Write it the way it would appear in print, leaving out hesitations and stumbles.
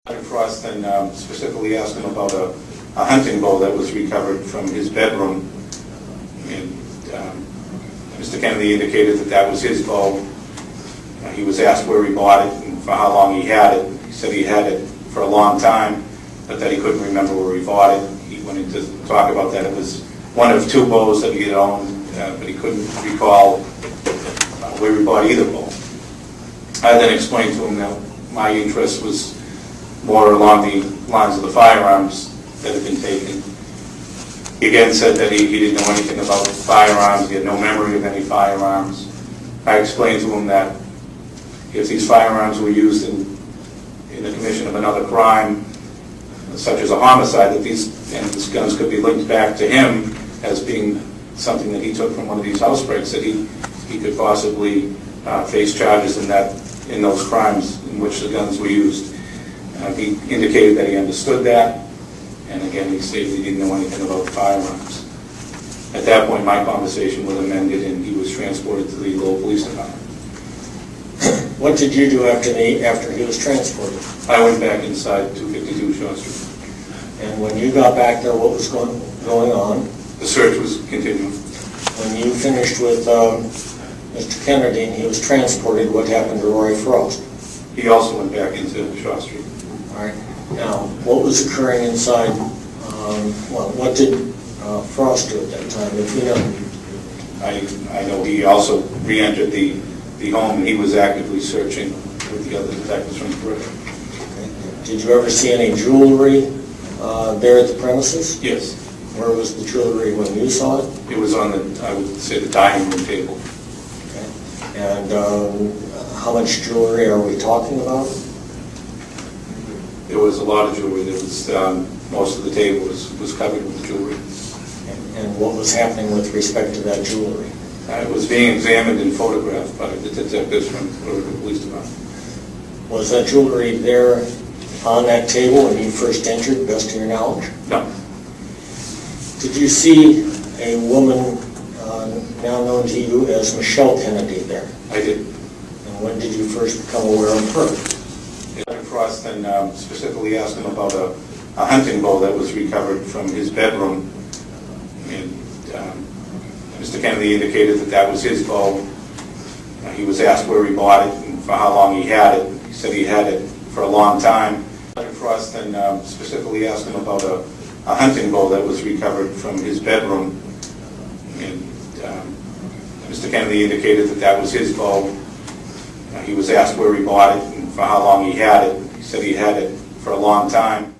Frost then specifically asked him about a hunting bow that was recovered from his bedroom, and Mr. Kennedy indicated that that was his bow. He was asked where he bought it and for how long he had it. He said he had it for a long time, but that he couldn't remember where he bought it. He went into talk about that. It was one of two bows that he had owned, but he couldn't recall where he bought either bow. I then explained to him that my interest was more along the lines of the firearms that had been taken. He again said that he didn't know anything about firearms. He had no memory of any firearms. I explained to him that if these firearms were used in the commission of another crime, such as a homicide, that these guns could be linked back to him as being something that he took from one of these housebreaks, that he could possibly face charges in those crimes in which the guns were used. He indicated that he understood that, and again he stated he didn't know anything about firearms. At that point, my conversation was amended and he was transported to the Lowell Police Department. What did you do after he was transported? I went back inside 252 Short Street. And when you got back there, what was going on? The search was continuing. When you finished with Mr. Kennedy and he was transported, what happened to Roy Frost? He also went back into Short Street. All right. Now, what was occurring inside? What did Frost do at that time, if you know? I know he also re-entered the home, and he was actively searching with the other detectives from the perimeter. Okay. Did you ever see any jewelry there at the premises? Yes. Where was the jewelry when you saw it? It was on I would say, the dining room table. Okay. And how much jewelry are we talking about? There was a lot of jewelry. There was most of the table was covered with jewelry. And what was happening with respect to that jewelry? It was being examined and photographed by the detectives from the police department. Was that jewelry there on that table when you first entered, best of your knowledge? No. Did you see a woman now known to you as Michelle Kennedy there? I did. And when did you first become aware of her? Frost then specifically asked him about a hunting bow that was recovered from his bedroom, and Mr. Kennedy indicated that that was his bow. He was asked where he bought it and for how long he had it. He said he had it for a long time. Frost then specifically asked him about a hunting bow that was recovered from his bedroom, and Mr. Kennedy indicated that that was his bow. He was asked where he bought it and for how long he had it. He said he had it for a long time.